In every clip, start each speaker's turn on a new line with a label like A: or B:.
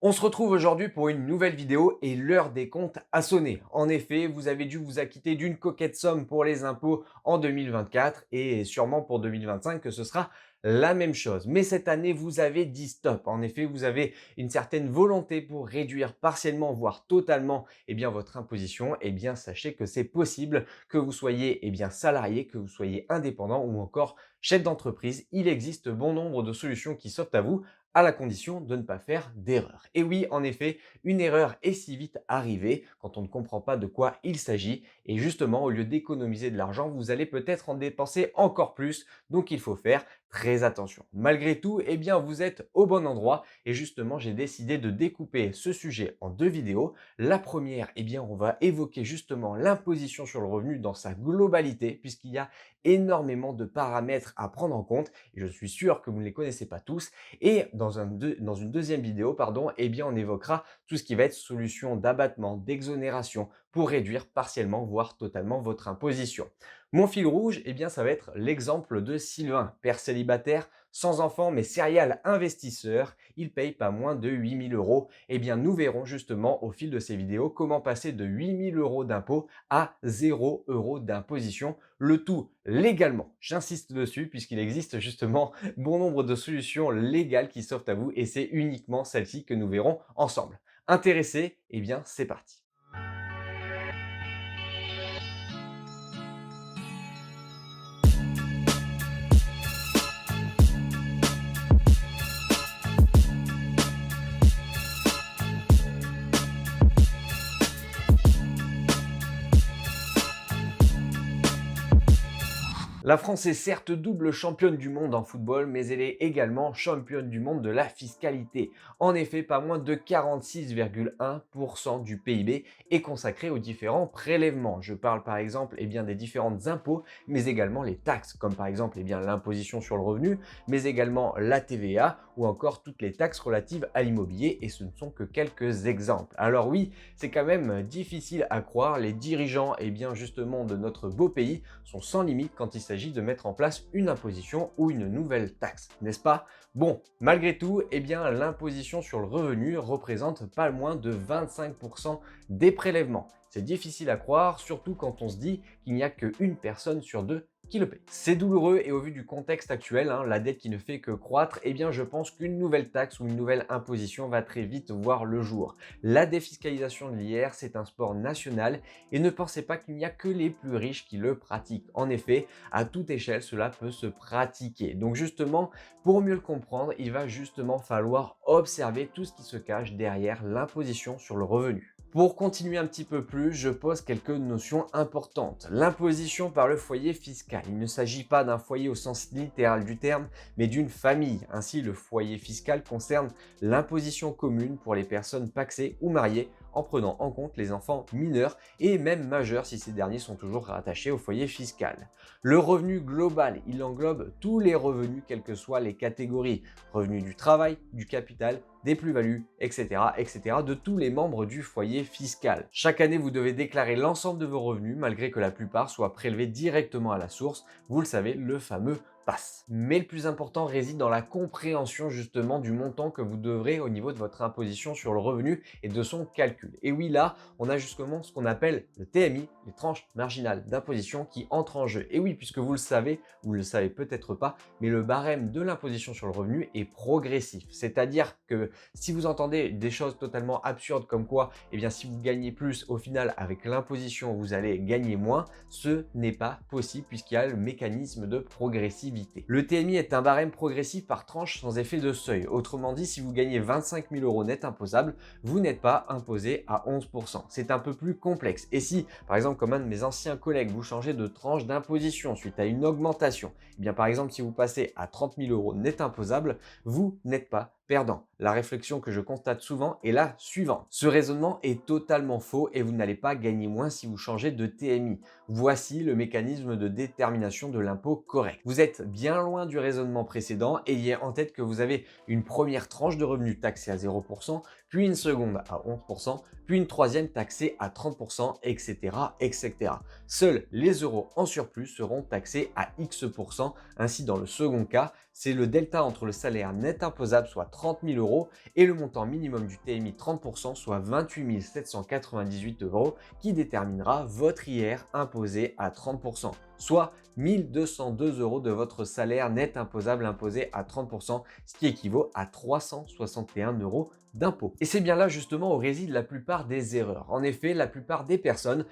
A: On se retrouve aujourd'hui pour une nouvelle vidéo et l'heure des comptes a sonné. En effet, vous avez dû vous acquitter d'une coquette somme pour les impôts en 2024 et sûrement pour 2025 que ce sera la même chose. Mais cette année, vous avez dit stop. En effet, vous avez une certaine volonté pour réduire partiellement, voire totalement, votre imposition. Sachez que c'est possible que vous soyez, salarié, que vous soyez indépendant ou encore chef d'entreprise. Il existe bon nombre de solutions qui s'offrent à vous à la condition de ne pas faire d'erreur. Et oui, en effet, une erreur est si vite arrivée quand on ne comprend pas de quoi il s'agit. Et justement, au lieu d'économiser de l'argent, vous allez peut-être en dépenser encore plus. Donc, il faut faire très attention. Malgré tout, vous êtes au bon endroit. Et justement, j'ai décidé de découper ce sujet en deux vidéos. La première, on va évoquer justement l'imposition sur le revenu dans sa globalité, puisqu'il y a énormément de paramètres à prendre en compte. Et je suis sûr que vous ne les connaissez pas tous. Et dans une deuxième vidéo, on évoquera tout ce qui va être solution d'abattement, d'exonération pour réduire partiellement, voire totalement votre imposition. Mon fil rouge, ça va être l'exemple de Sylvain, père célibataire, sans enfant mais serial investisseur. Il paye pas moins de 8 000 euros. Nous verrons justement au fil de ces vidéos comment passer de 8 000 euros d'impôt à 0 € d'imposition, le tout légalement. J'insiste dessus puisqu'il existe justement bon nombre de solutions légales qui s'offrent à vous et c'est uniquement celle-ci que nous verrons ensemble. Intéressé? C'est parti. La France est certes double championne du monde en football, mais elle est également championne du monde de la fiscalité. En effet, pas moins de 46,1% du PIB est consacré aux différents prélèvements. Je parle par exemple des différentes impôts, mais également les taxes, comme par exemple l'imposition sur le revenu, mais également la TVA ou encore toutes les taxes relatives à l'immobilier, et ce ne sont que quelques exemples. Alors oui, c'est quand même difficile à croire, les dirigeants justement de notre beau pays sont sans limite quand il s'agit de mettre en place une imposition ou une nouvelle taxe, n'est-ce pas? Bon, malgré tout, l'imposition sur le revenu représente pas moins de 25% des prélèvements. C'est difficile à croire, surtout quand on se dit qu'il n'y a qu'une personne sur deux qui le paye. C'est douloureux et au vu du contexte actuel, la dette qui ne fait que croître, je pense qu'une nouvelle taxe ou une nouvelle imposition va très vite voir le jour. La défiscalisation de l'IR, c'est un sport national et ne pensez pas qu'il n'y a que les plus riches qui le pratiquent. En effet, à toute échelle, cela peut se pratiquer. Donc justement, pour mieux le comprendre, il va justement falloir observer tout ce qui se cache derrière l'imposition sur le revenu. Pour continuer un petit peu plus, je pose quelques notions importantes. L'imposition par le foyer fiscal. Il ne s'agit pas d'un foyer au sens littéral du terme, mais d'une famille. Ainsi, le foyer fiscal concerne l'imposition commune pour les personnes pacsées ou mariées, en prenant en compte les enfants mineurs et même majeurs si ces derniers sont toujours rattachés au foyer fiscal. Le revenu global, il englobe tous les revenus, quelles que soient les catégories. Revenus du travail, du capital, des plus-values, etc., de tous les membres du foyer fiscal. Chaque année, vous devez déclarer l'ensemble de vos revenus, malgré que la plupart soient prélevés directement à la source. Vous le savez, le fameux passe. Mais le plus important réside dans la compréhension justement du montant que vous devrez au niveau de votre imposition sur le revenu et de son calcul. Et oui, là, on a justement ce qu'on appelle le TMI, les tranches marginales d'imposition qui entrent en jeu. Et oui, puisque vous le savez peut-être pas, mais le barème de l'imposition sur le revenu est progressif. C'est-à-dire que si vous entendez des choses totalement absurdes comme quoi, si vous gagnez plus, au final, avec l'imposition, vous allez gagner moins, ce n'est pas possible puisqu'il y a le mécanisme de progressivité. Le TMI est un barème progressif par tranche sans effet de seuil. Autrement dit, si vous gagnez 25 000 euros net imposables, vous n'êtes pas imposé à 11%. C'est un peu plus complexe. Et si, par exemple, comme un de mes anciens collègues, vous changez de tranche d'imposition suite à une augmentation, par exemple, si vous passez à 30 000 euros net imposables, vous n'êtes pas perdant. La réflexion que je constate souvent est la suivante. Ce raisonnement est totalement faux et vous n'allez pas gagner moins si vous changez de TMI. Voici le mécanisme de détermination de l'impôt correct. Vous êtes bien loin du raisonnement précédent. Ayez en tête que vous avez une première tranche de revenus taxée à 0%, puis une seconde à 11%, puis une troisième taxée à 30%, etc. Seuls les euros en surplus seront taxés à X%. Ainsi, dans le second cas, C'est le delta entre le salaire net imposable, soit 30 000 euros, et le montant minimum du TMI 30%, soit 28 798 euros, qui déterminera votre IR imposé à 30%, soit 1202 euros de votre salaire net imposable imposé à 30%, ce qui équivaut à 361 euros d'impôt. Et c'est bien là justement où réside la plupart des erreurs. En effet, la plupart des personnes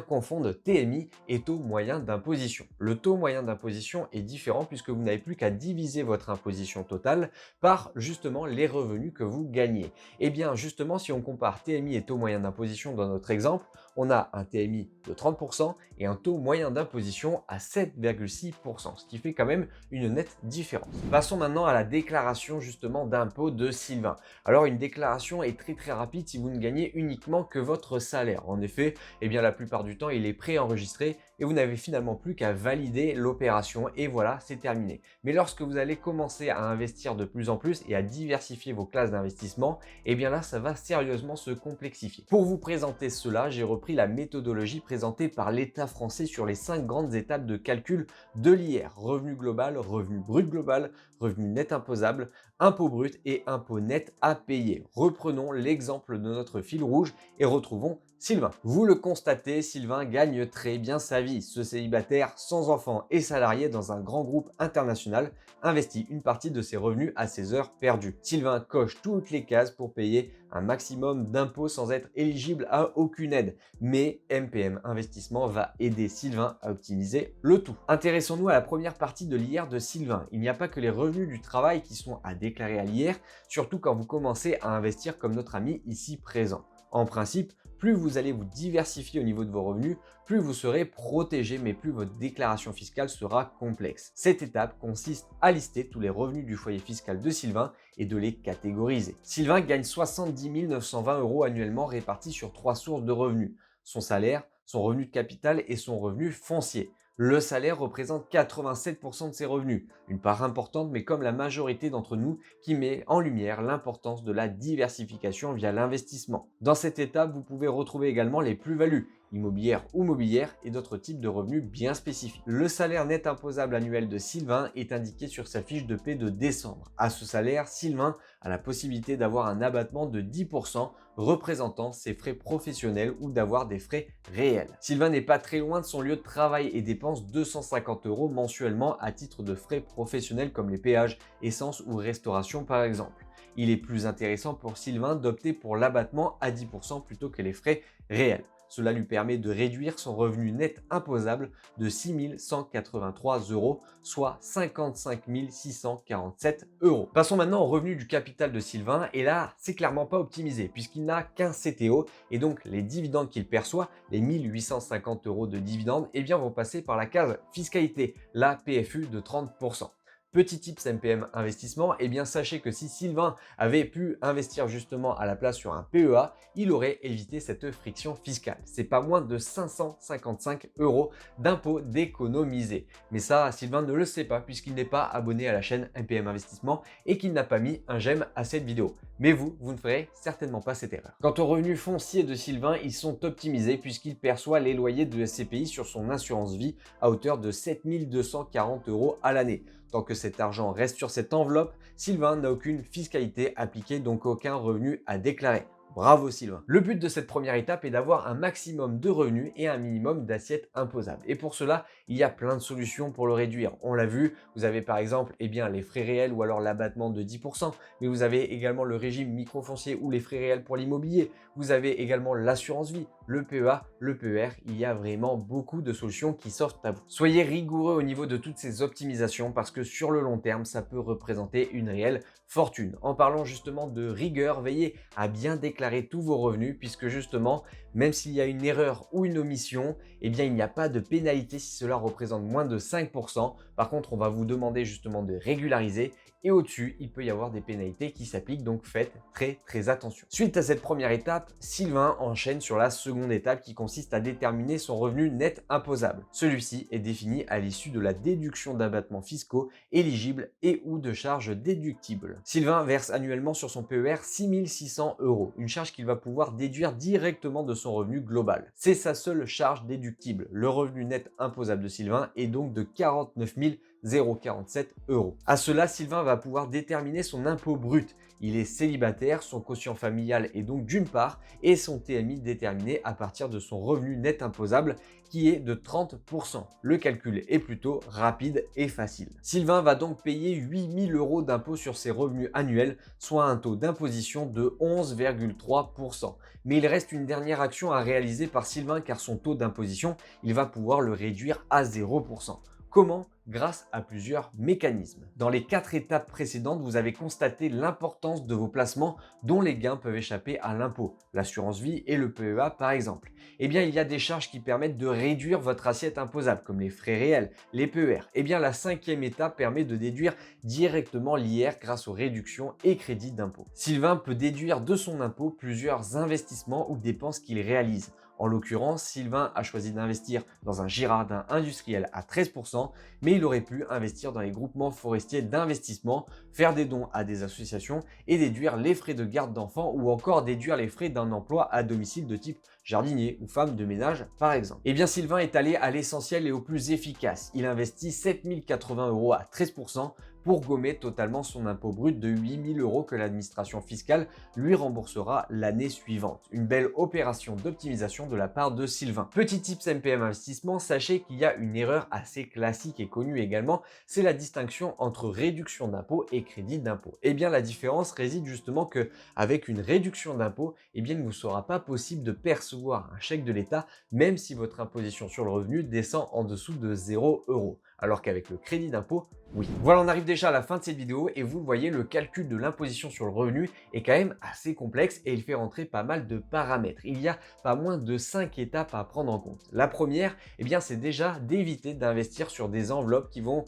A: confondent TMI et taux moyen d'imposition. Le taux moyen d'imposition est différent puisque vous n'avez plus qu'à diviser votre imposition totale par justement les revenus que vous gagnez. Et bien justement, si on compare TMI et taux moyen d'imposition dans notre exemple, on a un TMI de 30% et un taux moyen d'imposition à 7,6%, ce qui fait quand même une nette différence. Passons maintenant à la déclaration justement d'impôt de Sylvain. Alors une déclaration est très rapide si vous ne gagnez uniquement que votre salaire. En effet, la plupart du temps, il est préenregistré et vous n'avez finalement plus qu'à valider l'opération et voilà, c'est terminé. Mais lorsque vous allez commencer à investir de plus en plus et à diversifier vos classes d'investissement, là, ça va sérieusement se complexifier. Pour vous présenter cela, j'ai repris la méthodologie présentée par l'État français sur les 5 grandes étapes de calcul de l'IR: revenu global, revenu brut global, revenu net imposable, impôt brut et impôt net à payer. Reprenons l'exemple de notre fil rouge et retrouvons Sylvain. Vous le constatez, Sylvain gagne très bien sa vie. Ce célibataire sans enfant et salarié dans un grand groupe international investit une partie de ses revenus à ses heures perdues. Sylvain coche toutes les cases pour payer un maximum d'impôts sans être éligible à aucune aide. Mais MPM Investissement va aider Sylvain à optimiser le tout. Intéressons-nous à la première partie de l'IR de Sylvain. Il n'y a pas que les revenus du travail qui sont à déclarer à l'IR, surtout quand vous commencez à investir comme notre ami ici présent. En principe, plus vous allez vous diversifier au niveau de vos revenus, plus vous serez protégé, mais plus votre déclaration fiscale sera complexe. Cette étape consiste à lister tous les revenus du foyer fiscal de Sylvain et de les catégoriser. Sylvain gagne 70 920 euros annuellement répartis sur 3 sources de revenus: son salaire, son revenu de capital et son revenu foncier. Le salaire représente 87% de ses revenus, une part importante, mais comme la majorité d'entre nous, qui met en lumière l'importance de la diversification via l'investissement. Dans cette étape, vous pouvez retrouver également les plus-values, immobilières ou mobilières, et d'autres types de revenus bien spécifiques. Le salaire net imposable annuel de Sylvain est indiqué sur sa fiche de paie de décembre. À ce salaire, Sylvain a la possibilité d'avoir un abattement de 10% représentant ses frais professionnels ou d'avoir des frais réels. Sylvain n'est pas très loin de son lieu de travail et dépense 250 euros mensuellement à titre de frais professionnels comme les péages, essence ou restauration par exemple. Il est plus intéressant pour Sylvain d'opter pour l'abattement à 10% plutôt que les frais réels. Cela lui permet de réduire son revenu net imposable de 6 183 euros, soit 55 647 euros. Passons maintenant au revenu du capital de Sylvain, et là, c'est clairement pas optimisé puisqu'il n'a qu'un CTO et donc les dividendes qu'il perçoit, les 1850 euros de dividendes, vont passer par la case fiscalité, la PFU de 30%. Petit tips MPM Investissement, sachez que si Sylvain avait pu investir justement à la place sur un PEA, il aurait évité cette friction fiscale. C'est pas moins de 555 euros d'impôts d'économiser. Mais ça, Sylvain ne le sait pas puisqu'il n'est pas abonné à la chaîne MPM Investissement et qu'il n'a pas mis un j'aime à cette vidéo. Mais vous ne ferez certainement pas cette erreur. Quant aux revenus fonciers de Sylvain, ils sont optimisés puisqu'il perçoit les loyers de SCPI sur son assurance vie à hauteur de 7 240 euros à l'année. Tant que cet argent reste sur cette enveloppe, Sylvain n'a aucune fiscalité appliquée, donc aucun revenu à déclarer. Bravo Sylvain. Le but de cette première étape est d'avoir un maximum de revenus et un minimum d'assiettes imposables. Et pour cela, il y a plein de solutions pour le réduire. On l'a vu, vous avez par exemple les frais réels ou alors l'abattement de 10%, mais vous avez également le régime microfoncier ou les frais réels pour l'immobilier. Vous avez également l'assurance vie, le PEA, le PER. Il y a vraiment beaucoup de solutions qui s'offrent à vous. Soyez rigoureux au niveau de toutes ces optimisations parce que sur le long terme, ça peut représenter une réelle fortune. En parlant justement de rigueur, veillez à bien déclarer tous vos revenus puisque justement, même s'il y a une erreur ou une omission, il n'y a pas de pénalité si cela représente moins de 5%. Par contre, on va vous demander justement de régulariser et au-dessus, il peut y avoir des pénalités qui s'appliquent, donc faites très attention. Suite à cette première étape, Sylvain enchaîne sur la seconde étape qui consiste à déterminer son revenu net imposable. Celui-ci est défini à l'issue de la déduction d'abattements fiscaux éligibles et ou de charges déductibles. Sylvain verse annuellement sur son PER 6 600 euros, une charge qu'il va pouvoir déduire directement de son revenu global. C'est sa seule charge déductible. Le revenu net imposable de Sylvain est donc de 49 0,47 €. À cela, Sylvain va pouvoir déterminer son impôt brut. Il est célibataire, son quotient familial est donc d'une part et son TMI déterminé à partir de son revenu net imposable qui est de 30%. Le calcul est plutôt rapide et facile. Sylvain va donc payer 8 000 € d'impôt sur ses revenus annuels, soit un taux d'imposition de 11,3%. Mais il reste une dernière action à réaliser par Sylvain car son taux d'imposition, il va pouvoir le réduire à 0%. Comment? Grâce à plusieurs mécanismes. Dans les 4 étapes précédentes, vous avez constaté l'importance de vos placements dont les gains peuvent échapper à l'impôt, l'assurance vie et le PEA par exemple. Eh bien, il y a des charges qui permettent de réduire votre assiette imposable, comme les frais réels, les PER. Eh bien, la 5e étape permet de déduire directement l'IR grâce aux réductions et crédits d'impôt. Sylvain peut déduire de son impôt plusieurs investissements ou dépenses qu'il réalise. En l'occurrence, Sylvain a choisi d'investir dans un jardin industriel à 13%, mais il aurait pu investir dans les groupements forestiers d'investissement, faire des dons à des associations et déduire les frais de garde d'enfants ou encore déduire les frais d'un emploi à domicile de type jardinier ou femme de ménage par exemple. Eh bien, Sylvain est allé à l'essentiel et au plus efficace. Il investit 7 080 € à 13% pour gommer totalement son impôt brut de 8 000 € que l'administration fiscale lui remboursera l'année suivante. Une belle opération d'optimisation de la part de Sylvain. Petit tips MPM Investissement, sachez qu'il y a une erreur assez classique et connue également, c'est la distinction entre réduction d'impôt et crédit d'impôt. Eh bien, la différence réside justement que avec une réduction d'impôt, eh bien, il ne vous sera pas possible de percevoir un chèque de l'État même si votre imposition sur le revenu descend en dessous de 0 €. Alors qu'avec le crédit d'impôt, oui. Voilà, on arrive déjà à la fin de cette vidéo et vous le voyez, le calcul de l'imposition sur le revenu est quand même assez complexe et il fait rentrer pas mal de paramètres. Il y a pas moins de 5 étapes à prendre en compte. La première, eh bien, c'est déjà d'éviter d'investir sur des enveloppes qui vont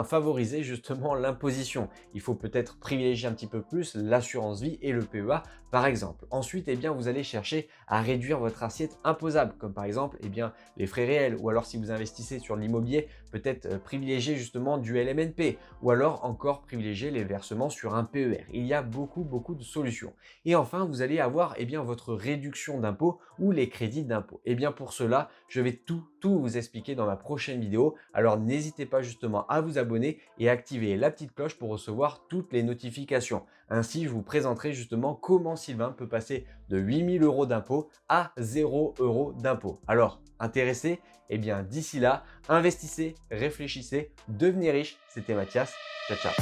A: favoriser justement l'imposition. Il faut peut-être privilégier un petit peu plus l'assurance vie et le PEA par exemple. Ensuite, eh bien, vous allez chercher à réduire votre assiette imposable, comme par exemple les frais réels, ou alors si vous investissez sur l'immobilier, peut-être privilégier justement du LMNP ou alors encore privilégier les versements sur un PER. Il y a beaucoup de solutions. Et enfin, vous allez avoir votre réduction d'impôt ou les crédits d'impôt. Et bien pour cela, je vais tout vous expliquer dans ma prochaine vidéo. Alors n'hésitez pas justement à vous abonner et activer la petite cloche pour recevoir toutes les notifications. Ainsi, je vous présenterai justement comment Sylvain peut passer de 8 000 € d'impôt à 0 € d'impôt. Alors, intéressé? Eh bien, d'ici là, investissez, réfléchissez, devenez riche. C'était Mathias. Ciao, ciao.